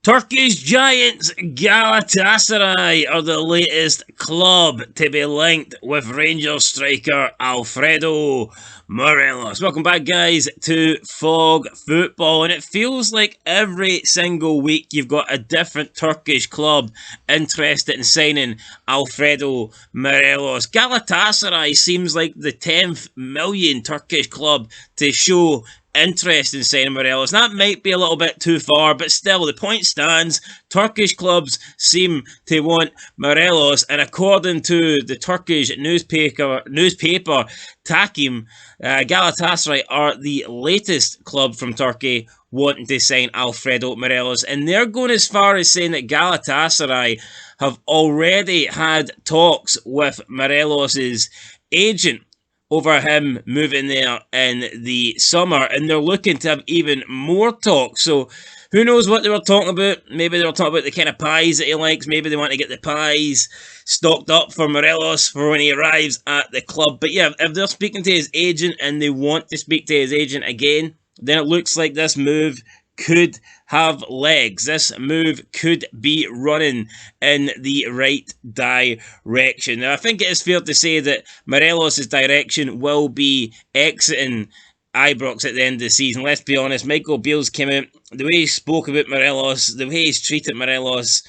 Turkish giants Galatasaray are the latest club to be linked with Rangers striker Alfredo Morelos. Welcome back, guys, to Fog Football. And it feels like every single week you've got a different Turkish club interested in signing Alfredo Morelos. Galatasaray seems like the 10th million Turkish club to show interest in signing Morelos. That might be a little bit too far, but still, the point stands. Turkish clubs seem to want Morelos, and according to the Turkish newspaper Takim, Galatasaray are the latest club from Turkey wanting to sign Alfredo Morelos, and they're going as far as saying that Galatasaray have already had talks with Morelos' agent over him moving there in the summer, and they're looking to have even more talk. So who knows what they were talking about? Maybe they were talking about the kind of pies that he likes. Maybe they want to get the pies stocked up for Morelos for when he arrives at the club. But yeah, if they're speaking to his agent and they want to speak to his agent again, then it looks like this move could have legs. This move could be running in the right direction. Now, I think it is fair to say that Morelos' direction will be exiting Ibrox at the end of the season. Let's be honest, Michael Beale's came out, the way he spoke about Morelos, the way he's treated Morelos,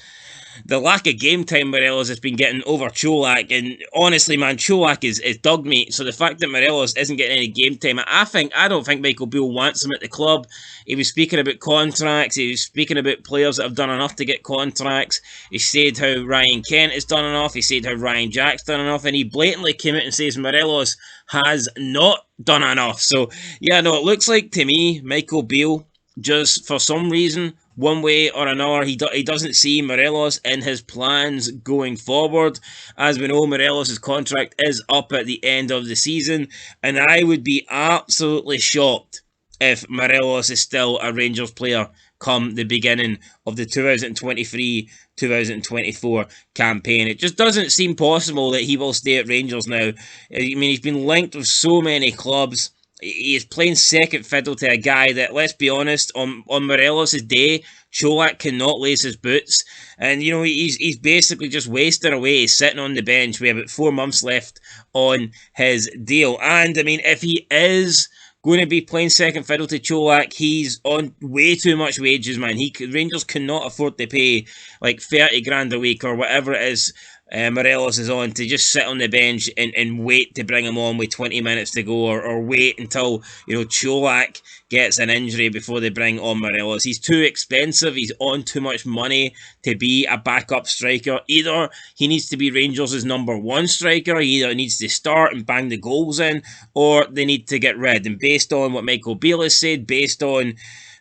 the lack of game time Morelos has been getting over Čolak, and honestly, man, Čolak is dog meat. So the fact that Morelos isn't getting any game time, I don't think Michael Beale wants him at the club. He was speaking about contracts. He was speaking about players that have done enough to get contracts. He said how Ryan Kent has done enough. He said how Ryan Jack's done enough, and he blatantly came out and says Morelos has not done enough. So yeah, no, it looks like to me Michael Beale, just for some reason, one way or another, he doesn't see Morelos in his plans going forward. As we know, Morelos' contract is up at the end of the season, and I would be absolutely shocked if Morelos is still a Rangers player come the beginning of the 2023-2024 campaign. It just doesn't seem possible that he will stay at Rangers now. I mean, he's been linked with so many clubs. He is playing second fiddle to a guy that, let's be honest, on Morelos' day, Čolak cannot lace his boots. And, you know, he's basically just wasting away. He's sitting on the bench with about 4 months left on his deal. And, I mean, if he is going to be playing second fiddle to Čolak, he's on way too much wages, man. Rangers cannot afford to pay like 30 grand a week or whatever it is Morelos is on, to just sit on the bench and wait to bring him on with 20 minutes to go, or wait until, you know, Čolak gets an injury before they bring on Morelos. He's too expensive. He's on too much money to be a backup striker. Either he needs to be Rangers' number one striker, he either needs to start and bang the goals in, or they need to get rid. And based on what Michael Beale has said, based on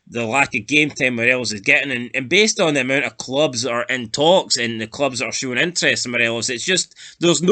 the lack of game time Morelos is getting, and based on the amount of clubs that are in talks and the clubs that are showing interest in Morelos, it's just, there's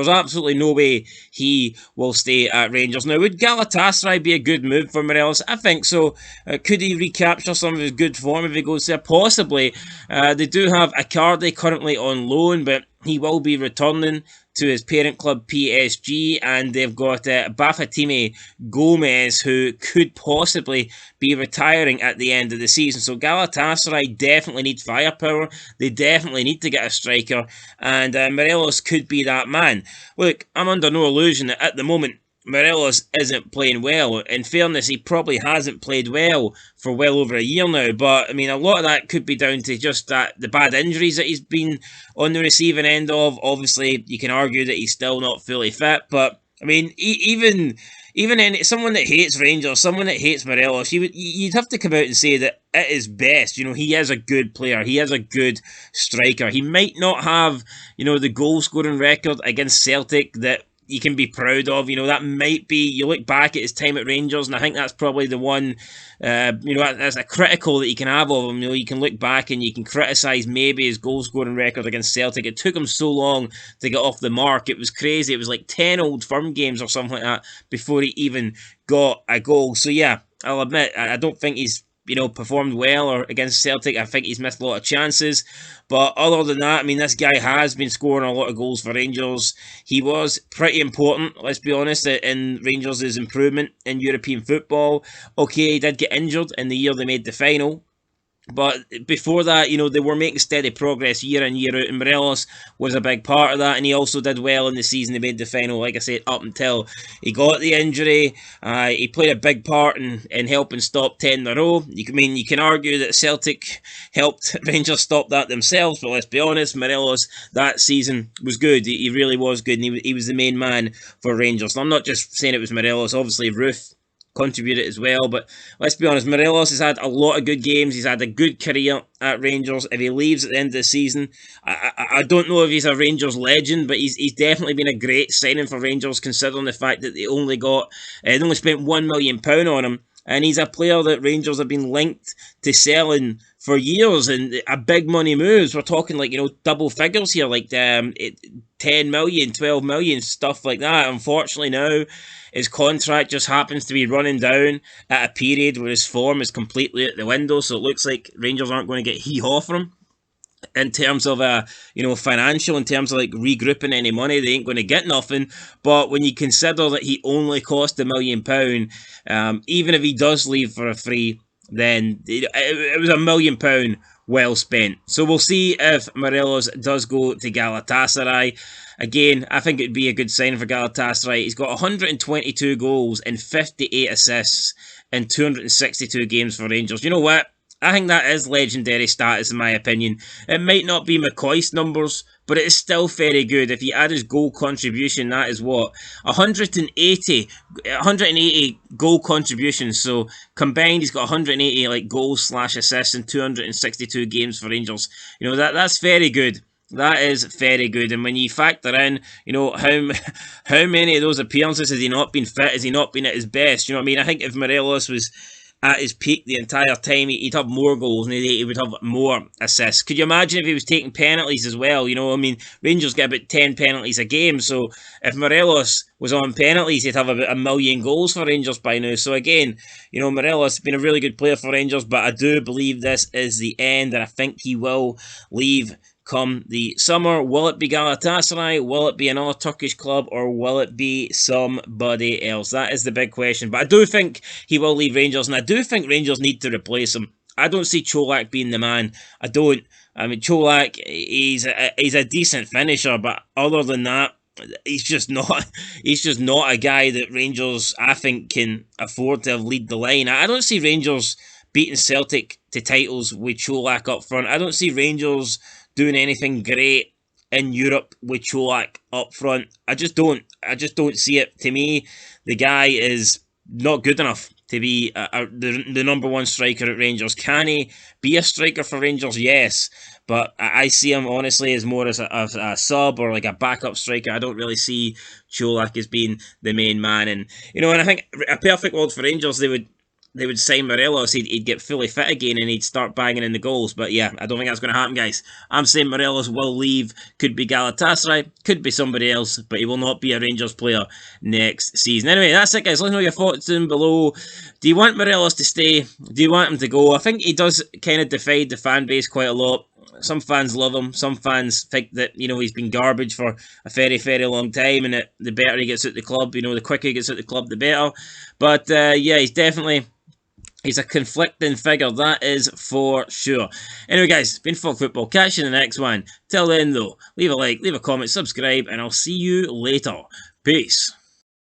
absolutely no way he will stay at Rangers. Now, would Galatasaray be a good move for Morelos? I think so. Could he recapture some of his good form if he goes there? Possibly. They do have Icardi currently on loan, but he will be returning to his parent club PSG, and they've got Bafétimbi Gomes, who could possibly be retiring at the end of the season. So Galatasaray definitely need firepower. They definitely need to get a striker, and Morelos could be that man. Look, I'm under no illusion that at the moment Morelos isn't playing well. In fairness, he probably hasn't played well for well over a year now, but I mean, a lot of that could be down to just the bad injuries that he's been on the receiving end of. Obviously, you can argue that he's still not fully fit, but I mean, even someone that hates Rangers, someone that hates Morelos, you'd have to come out and say that at his best, you know, he is a good player. He is a good striker. He might not have, you know, the goal scoring record against Celtic that you can be proud of. You know, that might be, you look back at his time at Rangers, and I think that's probably the one, you know, that's a critical that you can have of him. You know, you can look back and you can criticise maybe his goal scoring record against Celtic. It took him so long to get off the mark. It was crazy. It was like 10 Old Firm games or something like that before he even got a goal. So yeah, I'll admit, I don't think he's, you know, performed well or against Celtic. I think he's missed a lot of chances. But other than that, I mean, this guy has been scoring a lot of goals for Rangers. He was pretty important, let's be honest, in Rangers' improvement in European football. Okay, he did get injured in the year they made the final, But before that, they were making steady progress year in, year out, and Morelos was a big part of that, and he also did well in the season. They made the final, like I said, up until he got the injury. He played a big part in helping stop 10 in a row. You can argue that Celtic helped Rangers stop that themselves, but let's be honest, Morelos that season was good. He really was good, and he was the main man for Rangers. And I'm not just saying it was Morelos, obviously Ruth contributed as well, but let's be honest, Morelos has had a lot of good games. He's had a good career at Rangers. If he leaves at the end of the season, I don't know if he's a Rangers legend, but he's definitely been a great signing for Rangers, considering the fact that they only spent £1 million on him, and he's a player that Rangers have been linked to selling for years, and a big money moves. We're talking double figures here, 10 million, 12 million, stuff like that. Unfortunately now, his contract just happens to be running down at a period where his form is completely out the window, so it looks like Rangers aren't going to get hee-haw for him. In terms of financial, in terms of regrouping any money, they ain't going to get nothing. But when you consider that he only cost £1 million, even if he does leave for a free, then it was £1 million well spent. So we'll see if Morelos does go to Galatasaray. Again, I think it'd be a good sign for Galatasaray. He's got 122 goals and 58 assists in 262 games for Rangers. You know what? I think that is legendary status in my opinion. It might not be McCoist's numbers, but it is still very good. If you add his goal contribution, that is what? 180 goal contributions. So combined, he's got 180 goals/assists in 262 games for Rangers. That's very good. That is very good. And when you factor in, how many of those appearances has he not been fit? Has he not been at his best? You know what I mean? I think if Morelos was at his peak the entire time, he'd have more goals and he would have more assists. Could you imagine if he was taking penalties as well? Rangers get about 10 penalties a game, so if Morelos was on penalties, he'd have about 1 million goals for Rangers by now. So again, Morelos has been a really good player for Rangers, but I do believe this is the end, and I think he will leave come the summer. Will it be Galatasaray? Will it be another Turkish club? Or will it be somebody else? That is the big question. But I do think he will leave Rangers, and I do think Rangers need to replace him. I don't see Čolak being the man. I don't. I mean, Čolak, he's a decent finisher, but other than that, he's just not a guy that Rangers, I think, can afford to lead the line. I don't see Rangers beating Celtic to titles with Čolak up front. I don't see Rangers doing anything great in Europe with Čolak up front. I just don't see it. To me, the guy is not good enough to be the number one striker at Rangers. Can he be a striker for Rangers? Yes, but I see him honestly as more as a sub or a backup striker. I don't really see Čolak as being the main man. And I think a perfect world for Rangers, they would sign Morelos, he'd get fully fit again and he'd start banging in the goals. But yeah, I don't think that's going to happen, guys. I'm saying Morelos will leave. Could be Galatasaray, could be somebody else, but he will not be a Rangers player next season. Anyway, that's it, guys. Let me know your thoughts down below. Do you want Morelos to stay? Do you want him to go? I think he does kind of divide the fan base quite a lot. Some fans love him. Some fans think that, he's been garbage for a very, very long time, and that the better he gets at the club, the quicker he gets at the club, the better. But yeah, he's a conflicting figure, that is for sure. Anyway, guys, it's been Fuck Football. Catch you in the next one. Till then, though, leave a like, leave a comment, subscribe, and I'll see you later. Peace.